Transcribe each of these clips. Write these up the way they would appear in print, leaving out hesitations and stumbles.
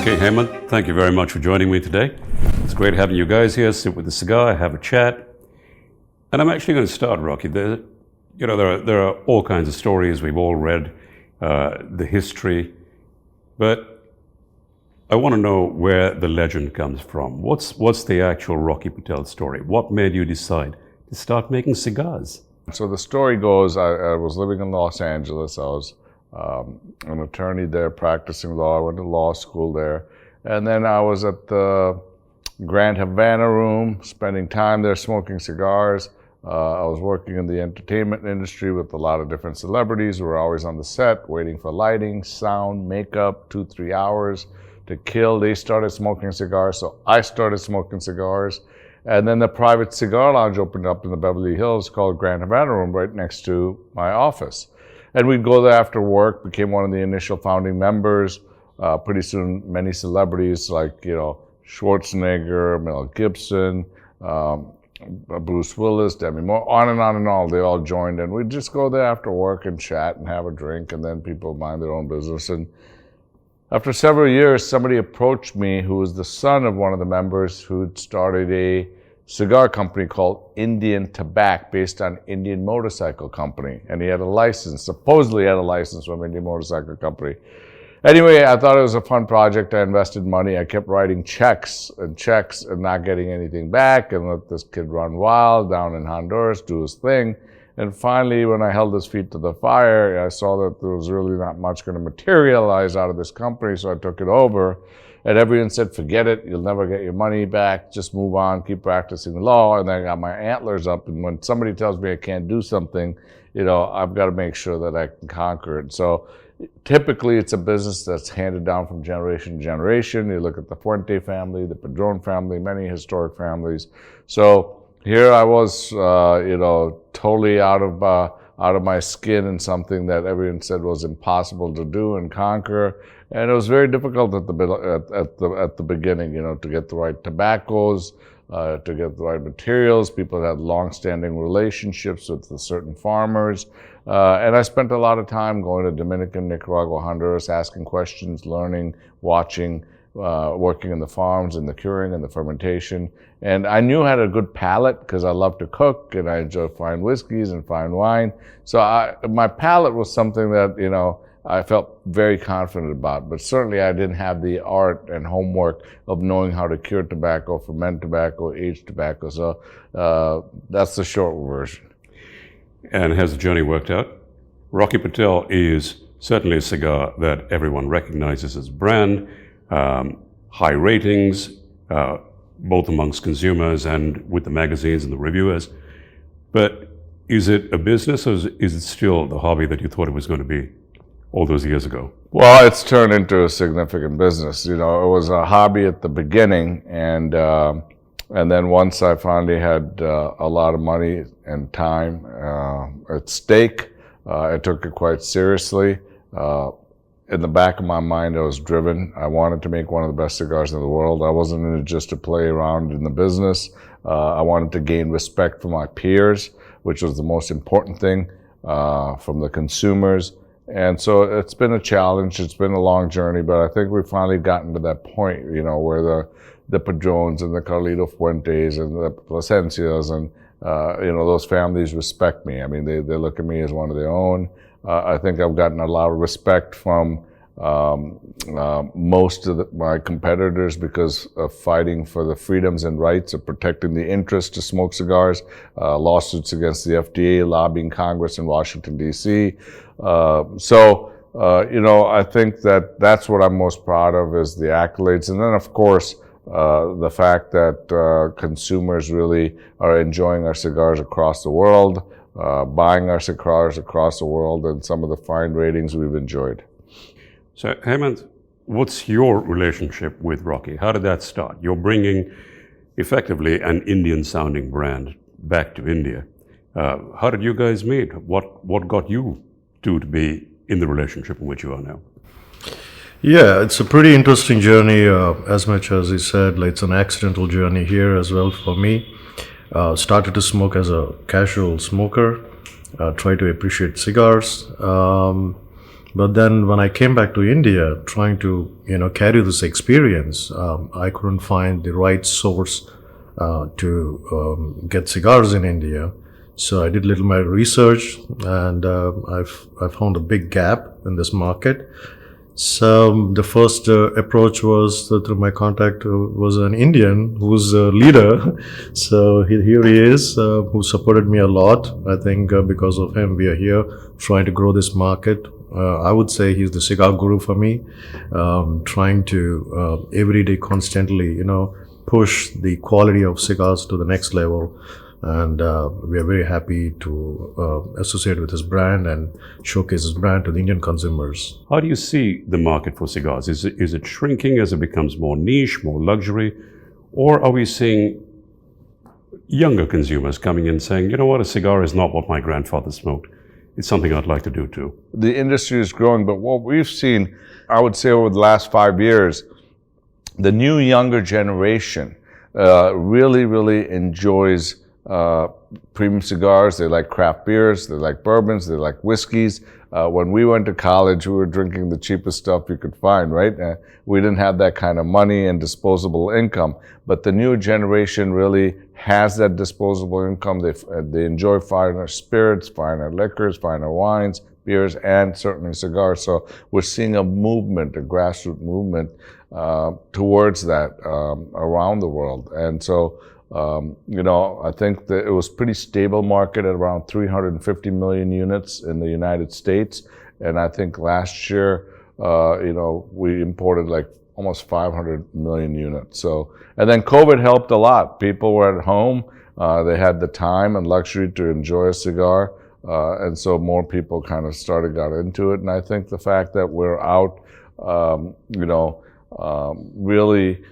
Okay, Hemanth, thank you very much for joining me today. It's great having you guys here, sit with a cigar, have a chat. And I'm actually going to start, Rocky. There are all kinds of stories. We've all read the history. But I want to know where the legend comes from. What's the actual Rocky Patel story? What made you decide to start making cigars? So the story goes, I was living in Los Angeles. I was an attorney there practicing law. I went to law school there. And then I was at the Grand Havana Room, spending time there smoking cigars. I was working in the entertainment industry with a lot of different celebrities. We were always on the set, waiting for lighting, sound, makeup, 2-3 hours to kill. They started smoking cigars, so I started smoking cigars. And then the private cigar lounge opened up in the Beverly Hills called Grand Havana Room right next to my office. And we'd go there after work, became one of the initial founding members. Pretty soon, many celebrities like, Schwarzenegger, Mel Gibson, Bruce Willis, Demi, on and on, they all joined. And we'd just go there after work and chat and have a drink, and then people mind their own business. And after several years, somebody approached me who was the son of one of the members who'd started a cigar company called Indian Tobacco, based on Indian Motorcycle Company. And he had a license, supposedly had a license from Indian Motorcycle Company. Anyway, I thought it was a fun project. I invested money. I kept writing checks and not getting anything back, and let this kid run wild down in Honduras, do his thing. And finally, when I held his feet to the fire, I saw that there was really not much going to materialize out of this company, so I took it over. And everyone said, forget it, you'll never get your money back, just move on, keep practicing law. And then I got my antlers up, and when somebody tells me I can't do something, I've got to make sure that I can conquer it. So typically it's a business that's handed down from generation to generation. You look at the Fuente family, the Padron family, many historic families. So here I was, totally out of my skin in something that everyone said was impossible to do and conquer. And it was very difficult at the beginning, to get the right tobaccos, to get the right materials. People had long-standing relationships with the certain farmers. And I spent a lot of time going to Dominican, Nicaragua, Honduras, asking questions, learning, watching, working in the farms and the curing and the fermentation. And I knew I had a good palate because I love to cook and I enjoy fine whiskeys and fine wine. So my palate was something that, I felt very confident about, but certainly I didn't have the art and homework of knowing how to cure tobacco, ferment tobacco, age tobacco. So that's the short version. And has the journey worked out? Rocky Patel is certainly a cigar that everyone recognizes as a brand, high ratings, both amongst consumers and with the magazines and the reviewers. But is it a business, or is it still the hobby that you thought it was going to be all those years ago? Well, it's turned into a significant business. It was a hobby at the beginning, and then once I finally had a lot of money and time at stake, I took it quite seriously. In the back of my mind, I was driven. I wanted to make one of the best cigars in the world. I wasn't in it just to play around in the business. I wanted to gain respect from my peers, which was the most important thing, from the consumers. And so it's been a challenge. It's been a long journey, but I think we've finally gotten to that point, where the Padrones and the Carlito Fuentes and the Plasencias and, those families respect me. I mean, they look at me as one of their own. I think I've gotten a lot of respect from most of my competitors because of fighting for the freedoms and rights of protecting the interest to smoke cigars, lawsuits against the FDA, lobbying Congress in Washington, D.C. I think that's what I'm most proud of, is the accolades. And then, of course, the fact that consumers really are enjoying our cigars across the world, buying our cigars across the world, and some of the fine ratings we've enjoyed. So, Hemanth, what's your relationship with Rocky? How did that start? You're bringing effectively an Indian-sounding brand back to India. How did you guys meet? What got you two to be in the relationship in which you are now? Yeah, it's a pretty interesting journey. As much as he said, it's an accidental journey here as well for me. Started to smoke as a casual smoker, try to appreciate cigars. But then when I came back to India, trying to carry this experience, I couldn't find the right source to get cigars in India. So I did a little my research, and I found a big gap in this market. So the first approach was through my contact was an Indian who's a leader. So here he is, who supported me a lot. I think because of him, we are here trying to grow this market. I would say he's the cigar guru for me, trying to every day constantly, push the quality of cigars to the next level. And we are very happy to associate with his brand and showcase his brand to the Indian consumers. How do you see the market for cigars? Is it shrinking as it becomes more niche, more luxury? Or are we seeing younger consumers coming in saying, you know what, a cigar is not what my grandfather smoked. It's something I'd like to do too. The industry is growing, but what we've seen, I would say over the last 5 years, the new younger generation really enjoys premium cigars. They like craft beers, they like bourbons, they like whiskeys. When we went to college, we were drinking the cheapest stuff you could find, right? We didn't have that kind of money and disposable income. But the new generation really has that disposable income. They enjoy finer spirits, finer liquors, finer wines, beers, and certainly cigars. So we're seeing a movement, a grassroots movement towards that around the world. And so I think that it was pretty stable market at around 350 million units in the United States. And I think last year, we imported like almost 500 million units. So, and then COVID helped a lot. People were at home. They had the time and luxury to enjoy a cigar. And so more people kind of got into it. And I think the fact that we're out, really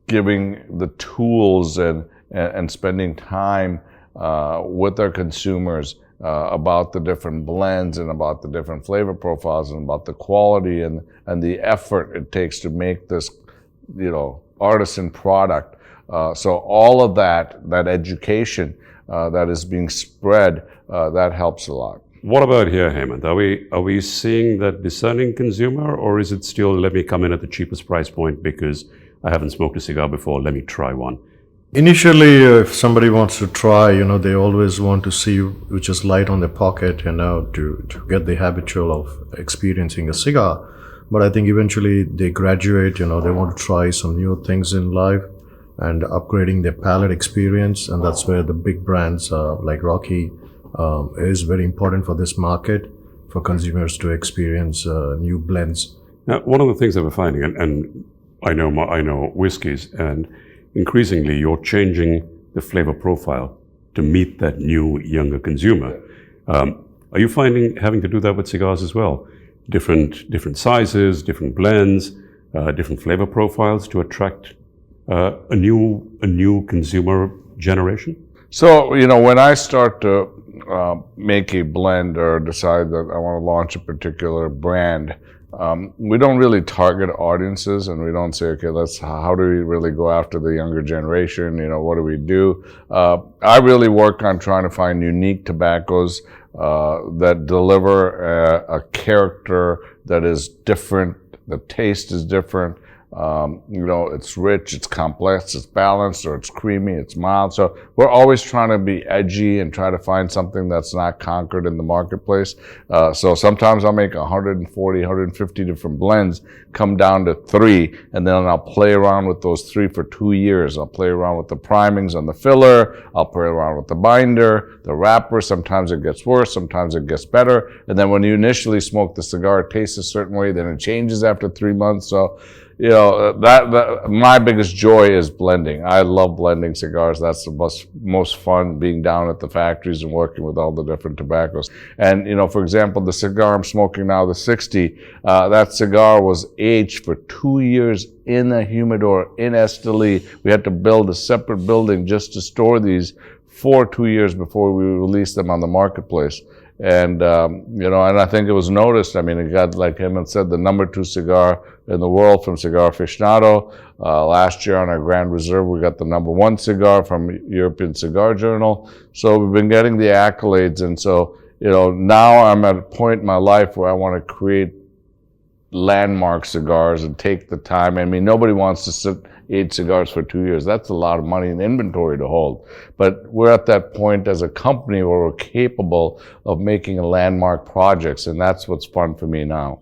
giving the tools and spending time with our consumers about the different blends and about the different flavor profiles and about the quality and the effort it takes to make this, artisan product. So all of that education that is being spread, that helps a lot. What about here, Hemanth? Are we seeing that discerning consumer, or is it still, let me come in at the cheapest price point because I haven't smoked a cigar before, let me try one? Initially, if somebody wants to try, they always want to see which is light on their pocket, to get the habitual of experiencing a cigar. But I think eventually they graduate, they want to try some new things in life and upgrading their palate experience. And that's where the big brands like Rocky is very important for this market, for consumers to experience new blends. Now, one of the things that we're finding, and I know whiskeys, and increasingly you're changing the flavor profile to meet that new younger consumer. Are you finding having to do that with cigars as well? Different sizes, different blends, different flavor profiles to attract a new consumer generation? So, when I start to make a blend or decide that I want to launch a particular brand, we don't really target audiences, and we don't say, okay, how do we really go after the younger generation? What do we do? I really work on trying to find unique tobaccos that deliver a character that is different. The taste is different. It's rich, it's complex, it's balanced, or it's creamy, it's mild. So we're always trying to be edgy and try to find something that's not conquered in the marketplace. So sometimes I'll make 140, 150 different blends, come down to 3, and then I'll play around with those 3 for 2 years. I'll play around with the primings on the filler, I'll play around with the binder, the wrapper. Sometimes it gets worse, sometimes it gets better. And then when you initially smoke the cigar, it tastes a certain way, then it changes after 3 months. So that my biggest joy is blending. I love blending cigars. That's the most fun, being down at the factories and working with all the different tobaccos. And, for example, the cigar I'm smoking now, the 60, that cigar was aged for 2 years in a humidor in Esteli. We had to build a separate building just to store these for 2 years before we released them on the marketplace. And, and I think it was noticed. I mean, it got, like Hemanth said, the number 2 cigar in the world from Cigar Aficionado. Last year on our Grand Reserve, we got the number 1 cigar from European Cigar Journal. So we've been getting the accolades. And so, now I'm at a point in my life where I want to create landmark cigars and take the time. I mean, nobody wants to sit 8 cigars for 2 years. That's a lot of money in inventory to hold. But we're at that point as a company where we're capable of making landmark projects, and that's what's fun for me now.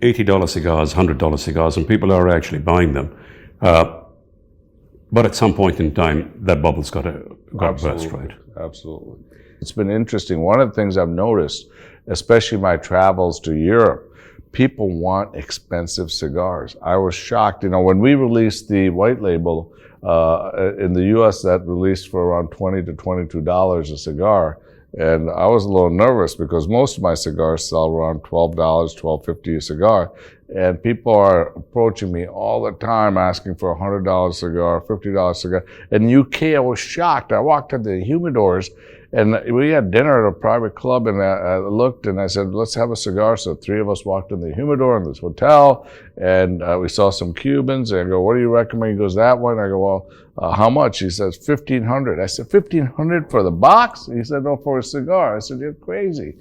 $80 cigars, $100 cigars, and people are actually buying them. But at some point in time, that bubble's got to burst, right? Absolutely. It's been interesting. One of the things I've noticed, especially my travels to Europe, people want expensive cigars. I was shocked. When we released the white label in the U.S., that released for around $20 to $22 a cigar. And I was a little nervous because most of my cigars sell around $12, $12.50 a cigar. And people are approaching me all the time asking for a $100 cigar, $50 cigar. In the UK, I was shocked. I walked into the humidors and we had dinner at a private club, and I looked and I said, let's have a cigar. So 3 of us walked in the humidor in this hotel, and we saw some Cubans. And I go, what do you recommend? He goes, that one. I go, well, how much? He says, $1,500. I said, $1,500 for the box? He said, no, for a cigar. I said, you're crazy.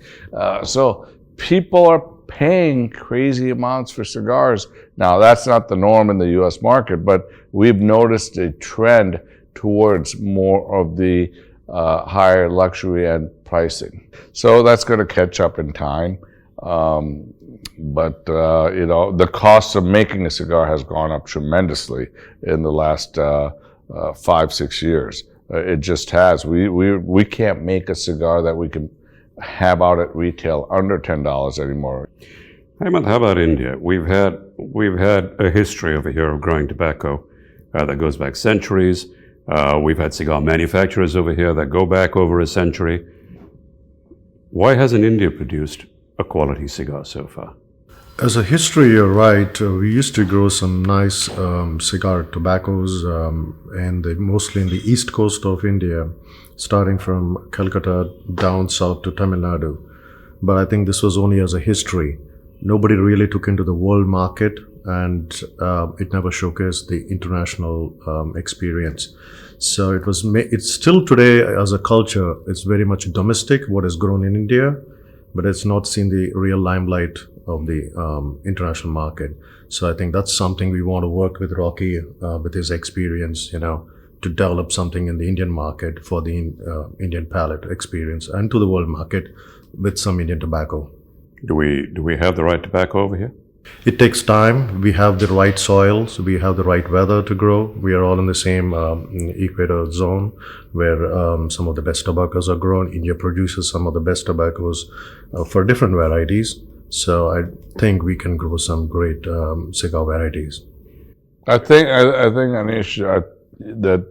So people are paying crazy amounts for cigars. Now, that's not the norm in the U.S. market, but we've noticed a trend towards more of the higher luxury and pricing. So that's going to catch up in time. But the cost of making a cigar has gone up tremendously in the last 5-6 years. It just has. We can't make a cigar that we can have out at retail under $10 anymore. Hemanth, how about India? We've had a history over here of growing tobacco that goes back centuries. We've had cigar manufacturers over here that go back over a century. Why hasn't India produced a quality cigar so far? As a history, you're right. We used to grow some nice cigar tobaccos, and mostly in the east coast of India, starting from Calcutta down south to Tamil Nadu. But I think this was only as a history. Nobody really took into the world market, and it never showcased the international experience. So it's still today as a culture, it's very much domestic, what is grown in India, but it's not seen the real limelight of the international market. So I think that's something we want to work with Rocky, with his experience, to develop something in the Indian market for the Indian palate experience and to the world market with some Indian tobacco. Do we have the right tobacco over here? It takes time. We have the right soils. We have the right weather to grow. We are all in the same equator zone where some of the best tobaccos are grown. India produces some of the best tobaccos for different varieties. So I think we can grow some great cigar varieties. I think Anish, that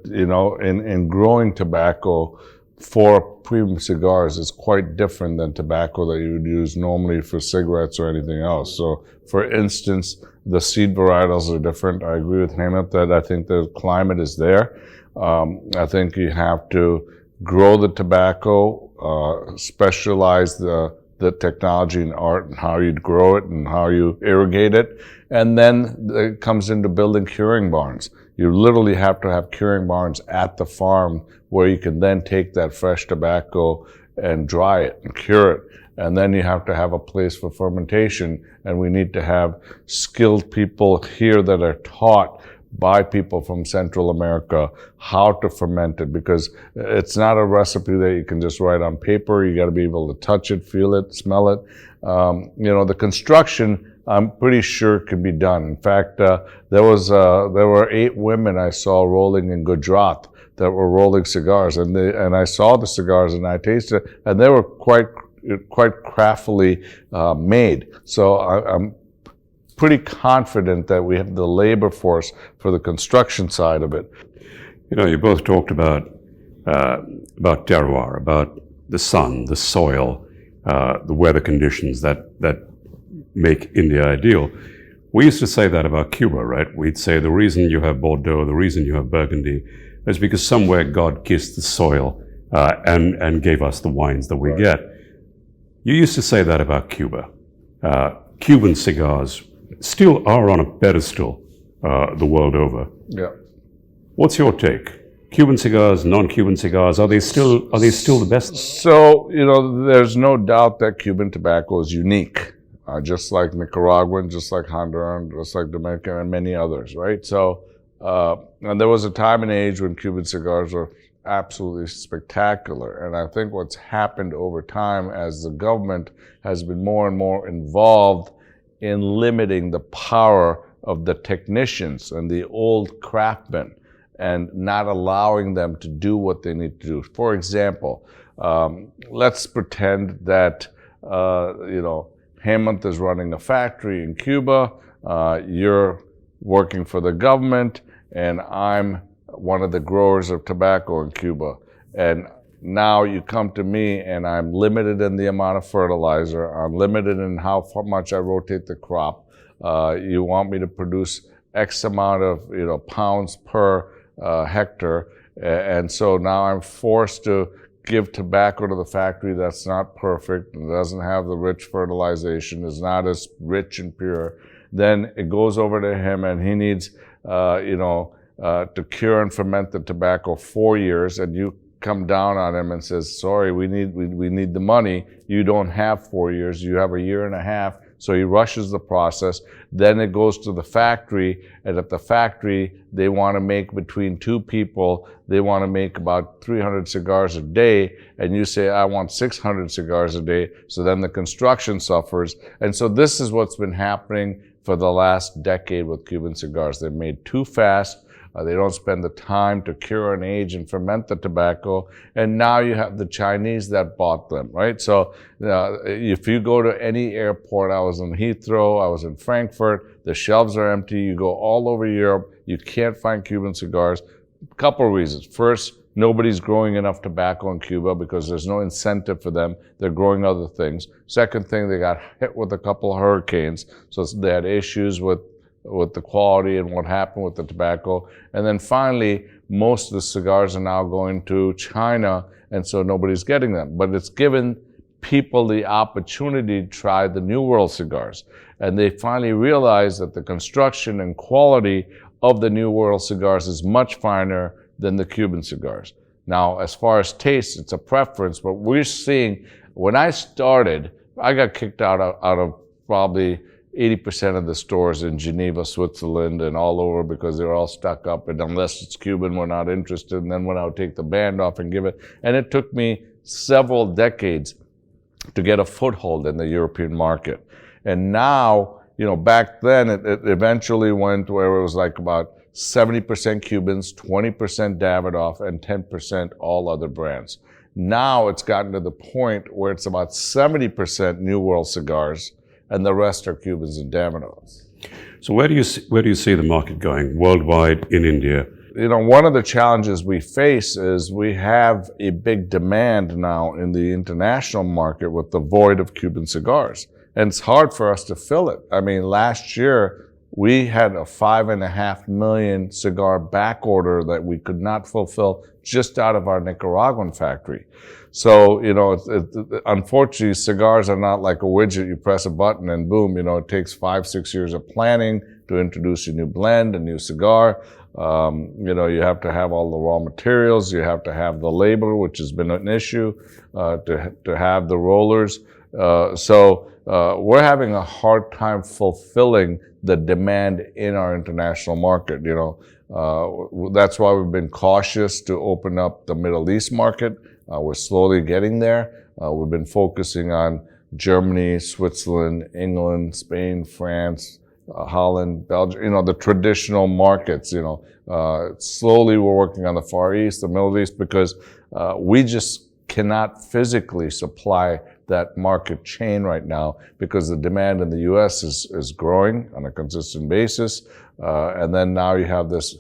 in growing tobacco for premium cigars is quite different than tobacco that you would use normally for cigarettes or anything else. So, for instance, the seed varietals are different. I agree with Hemanth that I think the climate is there. I think you have to grow the tobacco, specialize the technology and art and how you grow it and how you irrigate it. And then it comes into building curing barns. You literally have to have curing barns at the farm where you can then take that fresh tobacco and dry it and cure it. And then you have to have a place for fermentation. And we need to have skilled people here that are taught by people from Central America how to ferment it, because it's not a recipe that you can just write on paper. You got to be able to touch it, feel it, smell it. The construction, I'm pretty sure could be done. In fact, there were 8 women I saw rolling in Gujarat that were rolling cigars, and I saw the cigars and I tasted it, and they were quite craftily made. So I'm pretty confident that we have the labor force for the construction side of it. You both talked about terroir, about the sun, the soil, the weather conditions that make India ideal. We used to say that about Cuba, right? We'd say the reason you have Bordeaux, the reason you have Burgundy, is because somewhere God kissed the soil and gave us the wines that we get. You used to say that about Cuba. Cuban cigars still are on a pedestal the world over. Yeah. What's your take? Cuban cigars, non-Cuban cigars, are they still the best? So, there's no doubt that Cuban tobacco is unique, just like Nicaraguan, just like Honduran, just like Dominican, and many others, right? So, and there was a time and age when Cuban cigars were absolutely spectacular. And I think what's happened over time as the government has been more and more involved in limiting the power of the technicians and the old craftsmen and not allowing them to do what they need to do. For example, let's pretend that, Hemanth is running a factory in Cuba, you're working for the government, and I'm one of the growers of tobacco in Cuba. And now you come to me and I'm limited in the amount of fertilizer, I'm limited in how much I rotate the crop. You want me to produce X amount of pounds per hectare, and so now I'm forced to give tobacco to the factory that's not perfect and doesn't have the rich fertilization, is not as rich and pure. Then it goes over to him and he needs to cure and ferment the tobacco 4 years, and you come down on him and says, sorry, we need the money. You don't have 4 years, you have a year and a half. So he rushes the process. Then it goes to the factory, and at the factory, they want to make between two people, they want to make about 300 cigars a day, and you say, I want 600 cigars a day. So then the construction suffers. And so this is what's been happening for the last decade with Cuban cigars. They're made too fast. They don't spend the time to cure and age and ferment the tobacco. And now you have the Chinese that bought them, right? So if you go to any airport, I was in Heathrow, I was in Frankfurt, the shelves are empty. You go all over Europe, you can't find Cuban cigars. A couple of reasons. First, nobody's growing enough tobacco in Cuba because there's no incentive for them. They're growing other things. Second thing, they got hit with a couple of hurricanes. So they had issues with the quality and what happened with the tobacco. And then finally, most of the cigars are now going to China, and so nobody's getting them. But it's given people the opportunity to try the New World cigars. And they finally realized that the construction and quality of the New World cigars is much finer than the Cuban cigars. Now, as far as taste, it's a preference, but we're seeing, when I started, I got kicked out of probably 80% of the stores in Geneva, Switzerland, and all over because they're all stuck up, and unless it's Cuban, we're not interested. And then when I would take the band off and give it, and it took me several decades to get a foothold in the European market. And now, back then, it eventually went where it was like about 70% Cubans, 20% Davidoff, and 10% all other brands. Now it's gotten to the point where it's about 70% New World cigars, and the rest are Cubans and Davidoffs. So where do you see the market going worldwide in India? One of the challenges we face is we have a big demand now in the international market with the void of Cuban cigars. And it's hard for us to fill it. I mean, last year, we had a 5.5 million cigar back order that we could not fulfill just out of our Nicaraguan factory. So, unfortunately, cigars are not like a widget. You press a button and boom, it takes 5-6 years of planning to introduce a new blend, a new cigar. You have to have all the raw materials. You have to have the labor, which has been an issue, to have the rollers. So we're having a hard time fulfilling the demand in our international market. That's why we've been cautious to open up the Middle East market. We're slowly getting there. We've been focusing on Germany, Switzerland, England, Spain, France, Holland, Belgium, the traditional markets. Slowly we're working on the Far East, the Middle East, because we just cannot physically supply that market chain right now because the demand in the U.S. is growing on a consistent basis. And then now you have this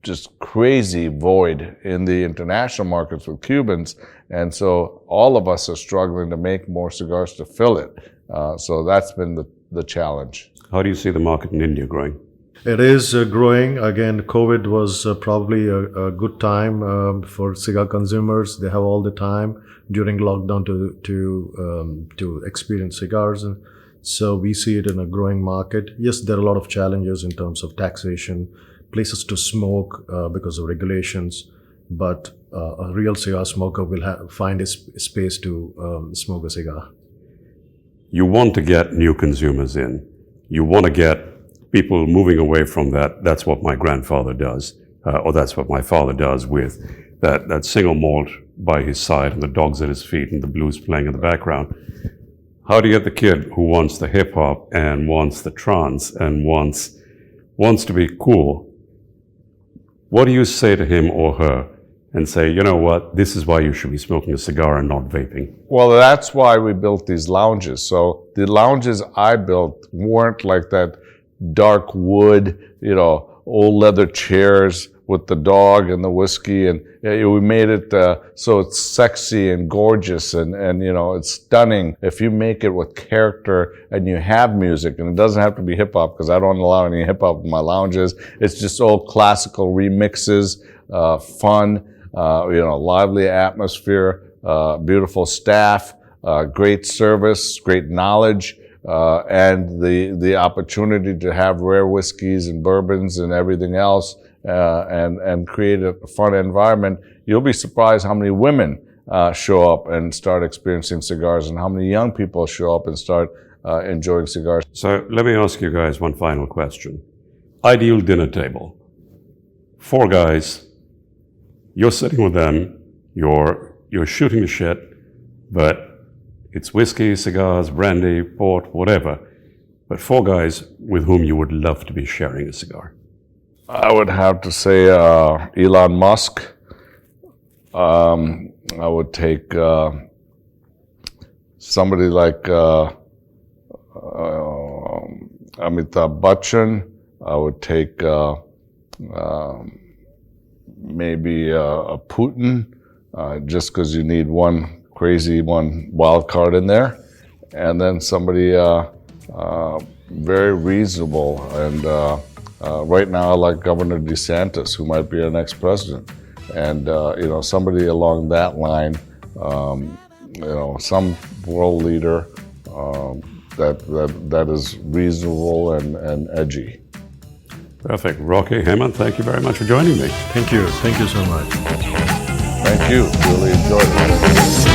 just crazy void in the international markets with Cubans. And so all of us are struggling to make more cigars to fill it. So that's been the challenge. How do you see the market in India growing? It is growing. Again, COVID was probably a good time for cigar consumers. They have all the time during lockdown to experience cigars. And so we see it in a growing market. Yes, there are a lot of challenges in terms of taxation, places to smoke because of regulations, but a real cigar smoker will find a space to smoke a cigar. You want to get new consumers in. You want to get people moving away from that. That's what my grandfather does, or that's what my father does with that single malt by his side and the dogs at his feet and the blues playing in the background. How do you get the kid who wants the hip hop and wants the trance and wants to be cool? What do you say to him or her and say, you know what, this is why you should be smoking a cigar and not vaping? Well, that's why we built these lounges. So the lounges I built weren't like that dark wood, old leather chairs with the dog and the whiskey, and we made it so it's sexy and gorgeous and it's stunning. If you make it with character and you have music, and it doesn't have to be hip hop because I don't allow any hip hop in my lounges. It's just all classical remixes, fun, lively atmosphere, beautiful staff, great service, great knowledge. And the opportunity to have rare whiskeys and bourbons and everything else, and create a fun environment. You'll be surprised how many women show up and start experiencing cigars, and how many young people show up and start enjoying cigars. So let me ask you guys one final question. Ideal dinner table. 4 guys, you're sitting with them, you're shooting the shit, but it's whiskey, cigars, brandy, port, whatever. But 4 guys with whom you would love to be sharing a cigar. I would have to say Elon Musk. I would take somebody like Amitabh Bachchan. I would take maybe a Putin, just because you need one wild card in there, and then somebody very reasonable. And right now, I like Governor DeSantis, who might be our next president, and somebody along that line. Some world leader that is reasonable and edgy. Perfect. Rocky, Hemanth, thank you very much for joining me. Thank you so much. Thank you. Really enjoyed it.